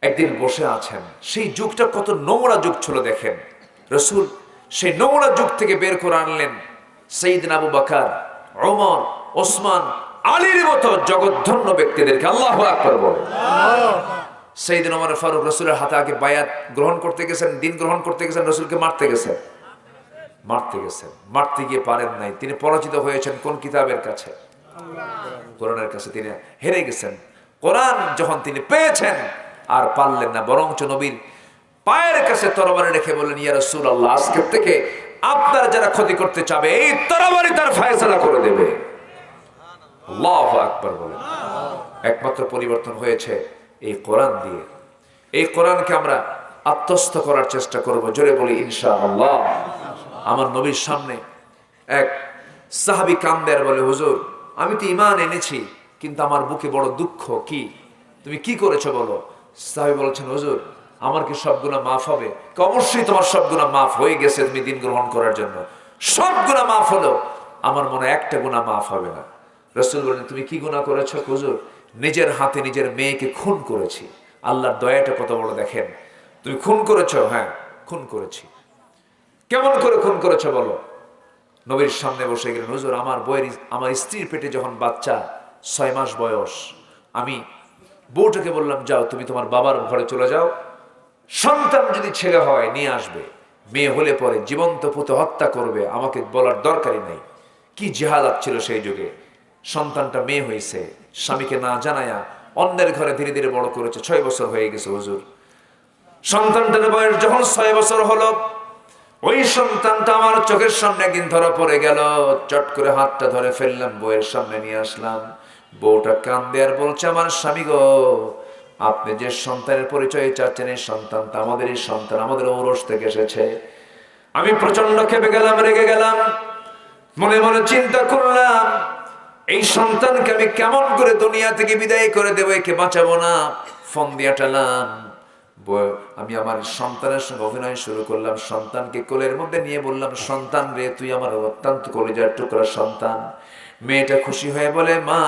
একদিন বসে আছেন, সেই যুগটা কত নোংরা যুগ ছিল দেখেন। রসুল সেই নোংরা যুগ থেকে বের করে আনলেন সাইয়েদনা আবু বকর, ওমর, ওসমান, আলীর মতো জগৎধন্য ব্যক্তিদেরকে। আল্লাহু আকবার বলেন। সাইয়েদনা ওমর ফারুক রসুলের হাতে আগে বায়াত গ্রহণ করতে গেছেন, দিন গ্রহণ করতে গেছেন, রসুলকে মারতে গেছেন। মারতে গিয়ে পারেন নাই। তিনি পরাজিত হয়েছেন কোন কিতাবের কাছে? কোরআনের কাছে। তিনি হেরে গেছেন। কোরআন যখন তিনি পেয়েছেন আর পারলেন না, বরঞ্চ নবীর পায়ের কাছে তরবারি রেখে বললেন, ইয়া রাসূলুল্লাহ, আজকে থেকে আপনার যারা ক্ষতি করতে চাবে এই তরবারি তার ফয়সালা করে দেবে। আল্লাহু আকবার বলেন। একমাত্র পরিবর্তন হয়েছে এই কোরআন দিয়ে। এই কোরআনকে আমরা আত্মস্থ করার চেষ্টা করব, জোরে বলি ইনশাআল্লাহ। আমার নবীর সামনে এক সাহাবী কান্দে আর বলে, হুজুর আমি তো ঈমান এনেছি, কিন্তু আমার বুকে বড় দুঃখ। কি, তুমি কি করেছো বলো? সাহাবী বলছেন, হুজুর আমার কি সব গুনাহ মাফ হবে? অবশ্যই তোমার সব গুনাহ মাফ হয়ে গেছে তুমি দিন গ্রহণ করার জন্য। সব গুনাহ মাফ হলো, আমার মনে একটা গুনাহ মাফ হবে না। রাসূল বলেন, তুমি কি গুনাহ করেছো? হুজুর নিজের হাতে নিজের মেয়েকে খুন করেছি। আল্লাহর দয়াটা কত বড় দেখেন। তুমি খুন করেছো? হ্যাঁ খুন করেছি। কেমন করে খুন করেছো বলো? নবীর সামনে বসে গেলেন, হুজুর আমার স্ত্রীর পেটে যখন বাচ্চা 6 মাস বয়স, আমি বউটাকে বললাম, যাও তুমি তোমার বাবার ঘরে চলে যাও, সন্তান যদি ছেলে হয় নিয়ে আসবে, মেয়ে হলে পরে জীবন্ত পুঁতে হত্যা করবে, আমাকে বলার দরকারই নেই। কি জেহালাত ছিল সেই যুগে। সন্তানটা মেয়ে হয়েছে, স্বামীকে না জানায়া অন্যের ঘরে ধীরে ধীরে বড় করেছে। 6 বছর হয়ে গেছে হুজুর। সন্তানটার বয়স যখন 6 বছর হলো, ওই সন্তানটা আমার চোখের সামনে একদিন ধরা পড়ে গেল। চট করে হাতটা ধরে ফেললাম, বউয়ের সামনে নিয়ে আসলাম। বউটা কান্দে আর বলছে, আমার স্বামী গো, আপনি যে সন্তানের পরিচয় চাচ্ছেন এই সন্তানটা আমাদেরই সন্তান, আমাদের ঔরস থেকে এসেছে। আমি প্রচন্ড ক্ষেপে গেলাম, রেগে গেলাম। মনে মনে চিন্তা করলাম, এই সন্তানকে আমি কেমন করে দুনিয়া থেকে বিদায় করে দেবো, একে বাঁচাবো না। ফোন দিয়ে টালাম। আমি আমার সন্তানের সঙ্গে অভিনয় শুরু করলাম। সন্তানকে কোলের মধ্যে নিয়ে বললাম, সন্তান রে, তুই আমার অত্যন্ত কলিজার টুকরা সন্তান। মেয়েটা খুশি হয়ে বলে, মা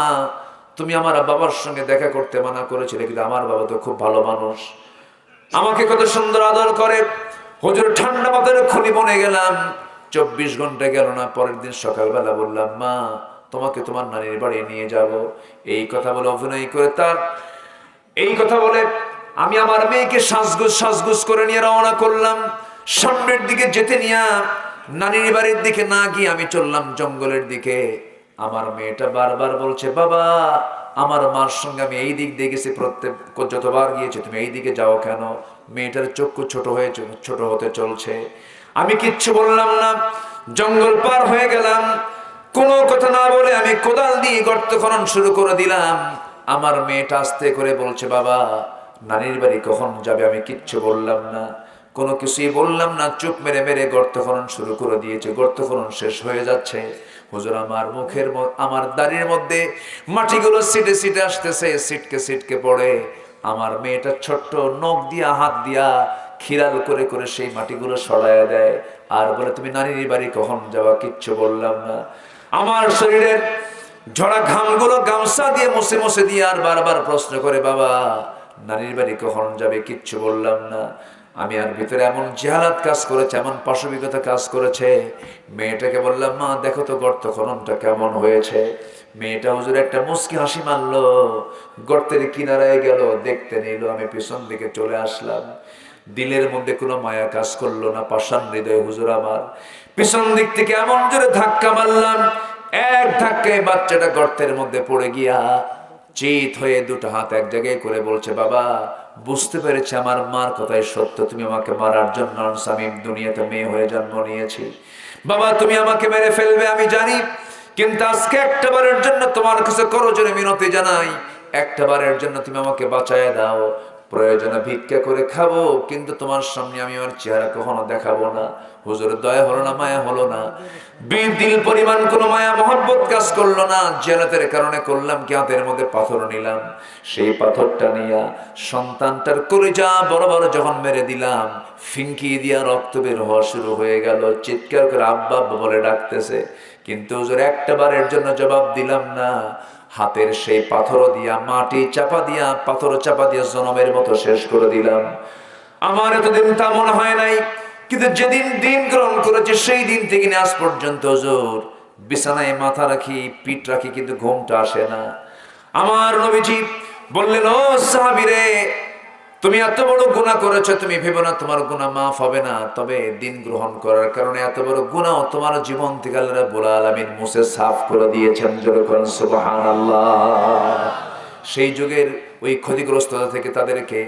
তুমি আমার বাবার সঙ্গে দেখা করতে মানা করেছিলে, কিন্তু আমার বাবা তো খুব ভালো মানুষ, আমাকে কত সুন্দর আদর করে। হুজুর ঠান্ডা মাথায় খুলি বনে গেলাম। 24 ঘন্টা গেল না, পরের দিন সকালবেলা বললাম, মা তোমাকে তোমার নানির বাড়ি নিয়ে যাব। এই কথা বলে অভিনয় করে এই কথা বলে আমি আমার মেয়েকে সাজগুজ করে নিয়ে রওনা করলাম। সামনের দিকে যেতে নিয়ে নানির বাড়ির দিকে না গিয়ে আমি চললাম জঙ্গলের দিকে। আমার মেয়েটা বারবার বলছে, বাবা আমার মার সঙ্গে আমি এই দিক দিয়ে গেছি, যতবার গিয়েছি তুমি এই দিকে যাও কেন? মেয়েটার চক্ষু ছোট হতে চলছে। আমি কিচ্ছু বললাম না। জঙ্গল পার হয়ে গেলাম। কোনো কথা না বলে আমি কোদাল দিয়ে গর্ত খনন শুরু করে দিলাম। আমার মেয়েটা আস্তে করে বলছে, বাবা নানির বাড়ি কখন যাবে? আমি কিচ্ছু বললাম না, কোনো কিছুই বললাম না। চুপ মেরে মেরে গর্ত খনন শুরু করে দিয়েছে। গর্ত খনন শেষ হয়ে যাচ্ছে। হুজুর আমার দাড়ির মধ্যে মাটিগুলো সিটে সিটে আসতেছে, সিটকে পড়ে। আমার মেয়েটা ছোট্ট নখ দিয়া হাত দিয়া খিরাল করে করে সেই মাটিগুলো সরাইয়া দেয় আর বলে, তুমি নানির বাড়ি কখন যাওয়া? কিচ্ছু বললাম না। আমার শরীরের ঝরা ঘামগুলো গামছা দিয়ে মুছে মুছে দিয়ে আর বারবার প্রশ্ন করে, বাবা নানির বাড়ি কখন যাবে? কিচ্ছু বললাম না। আমি আর ভিতরে এমন জেহালাত কাজ করেছে, এমন পাশবিকতা কাজ করেছে। মেয়েটাকে বললাম, মা দেখো তো গর্ত খননটা কেমন হয়েছে। মেয়েটা হুজুর একটা মুচকি হাসি মারলো, গর্তের কিনারায় গেল, দেখতে নিল। আমি পিছন দিকে চলে আসলাম। দিলের মধ্যে কোনো মায়া কাজ করলো না, পাষাণ হৃদয় হুজুর আমার। পিছন দিক থেকে এমন জোরে ধাক্কা মারলাম, এক ধাক্কায় বাচ্চাটা গর্তের মধ্যে পড়ে গিয়া চিত হয়ে দুটো হাত এক জায়গায় করে বলছে, বাবা বুঝতে পেরেছি আমার মার কথাই সত্য, তুমি আমাকে মারার জন্য আমি দুনিয়াতে মেয়ে হয়ে জন্ম নিয়েছি। বাবা তুমি আমাকে মেরে ফেলবে আমি জানি, কিন্তু আজকে একটা বারের জন্য তোমার কাছে করজোড়ে মিনতি জানাই, একটা বারের জন্য তুমি আমাকে বাঁচায় দাও। প্রয়োজনে ভিক্ষা করে খাবো, কিন্তু তোমার সামনে আমি আমার চেহারা কখনো দেখাবো না। হুজুরের দয়া হলো না, মায়া হলো না। দিল পরিমাণ কোনো মায়া মহব্বত কাজ করলো না। জেলাতের কারণে করলাম কি, হাতের মধ্যে পাথর নিলাম। সেই পাথরটা নিয়া সন্তানটার কলিজা বড় বড় যখন মেরে দিলাম, ফিঙ্কি দিয়া রক্ত বের হওয়া শুরু হয়ে গেল। চিৎকার করে আব্বা আব্বা বলে ডাকতেছে, কিন্তু হুজুর একটা বারের জন্য জবাব দিলাম না। হাতের সেই পাথর দিয়া মাটি চাপা দিয়া পাথর চাপা দিয়া জনমের মতো শেষ করে দিলাম। আমার এতদিন তা মনে হয় নাই, কিন্তু যেদিন দিন গ্রহণ করেছে সেই দিন থেকে আজ পর্যন্ত হুজুর বিছানায় মাথা রাখি, পিঠ রাখি, কিন্তু ঘুমটা আসে না। আমার নবীজি বললেন, ও সাহাবীরে, তুমি এত বড় গুনাহ করেছো, তুমি ভেবো না তোমার গুনাহ মাফ হবে না, তবে দিন গ্রহণ করার কারণে এত বড় গুনাহ তোমার জীবন থেকে আল্লাহ রাব্বুল আলামিন মুছে সাফ করে দিয়েছেন। যখন সুবহানাল্লাহ। সেই যুগের ওই ক্ষতিগ্রস্ততা থেকে তাদেরকে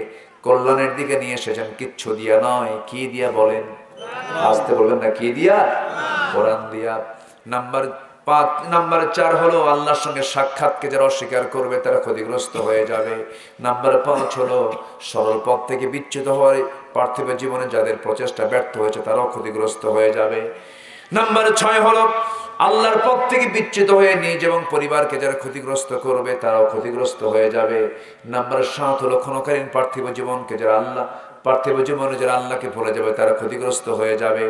কল্যাণের দিকে নিয়ে এসেছেন, কিচ্ছু দিয়া নয়। কি দিয়া বলেন? আসতে বলবেন না, কি দিয়া? কোরআন দিয়া। নাম্বার 4 হলো আল্লাহর সঙ্গে সাক্ষাৎকে যারা অস্বীকার করবে তারা ক্ষতিগ্রস্ত হয়ে যাবে। নাম্বার 5 হলো সরল পথ থেকে বিচ্যুত হয়ে পার্থিব জীবনে যাদের প্রচেষ্টা ব্যর্থ হয়েছে তারাও ক্ষতিগ্রস্ত হয়ে যাবে। নাম্বার 6 হলো আল্লাহর পথ থেকে বিচ্যুত হয়ে নিজ এবং পরিবারকে যারা ক্ষতিগ্রস্ত করবে তারাও ক্ষতিগ্রস্ত হয়ে যাবে। নাম্বার 7 হলো ক্ষণকালীন পার্থিব জীবনকে যারা পার্থিব জীবনে যারা আল্লাহকে ভুলে যাবে তারা ক্ষতিগ্রস্ত হয়ে যাবে।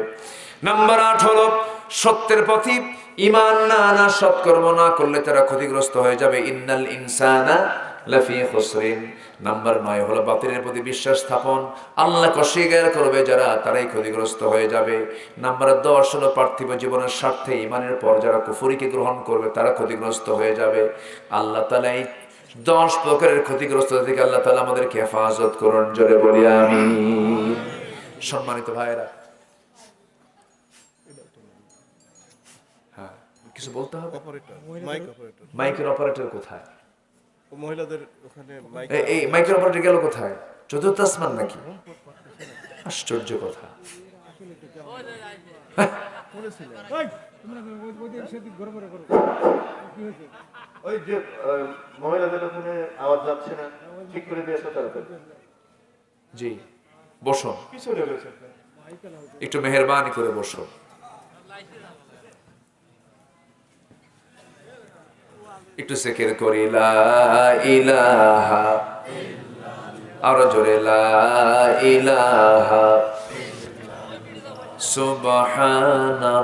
নাম্বার 8 হলো সত্যের পথে ঈমান না আনা, সৎকর্ম না করলে তারা ক্ষতিগ্রস্ত হয়ে যাবে। ইন্নাল ইনসানা লাফি খুসরিন। নাম্বার 9 হলো বাতিলের প্রতি বিশ্বাস স্থাপন, আল্লাহকে অস্বীকার করবে যারা তারাই ক্ষতিগ্রস্ত হয়ে যাবে। নাম্বার 10 হলো পার্থিব জীবনের স্বার্থে ঈমানের পর যারা কুফরিকে গ্রহণ করবে তারা ক্ষতিগ্রস্ত হয়ে যাবে। আল্লাহ তাআলা এই 10 প্রকারের ক্ষতিগ্রস্ততা থেকে আল্লাহ তাআলা আমাদেরকে হেফাজত করুন। জোরে বলি আমিন। সম্মানিত ভাইয়েরা, কিছু বলতে হবে? মাইকের অপারেটর কোথায়? মহিলাদের ওখানে এই মাইকের অপারেটর গেল কোথায়? চতুর্থ আসমান নাকি? আশ্চর্য কথা। ওই যে মহিলাদের ওখানে আওয়াজ যাচ্ছে না, ঠিক করে দিয়েছে তাড়াতাড়ি। জি, বসো, কিছু লেগেছে, একটু মেহেরবানি করে বসো। একটু জিকির করি লা ইলাহা, আর জোরে লা ইলাহা সুবহানাল্লাহ।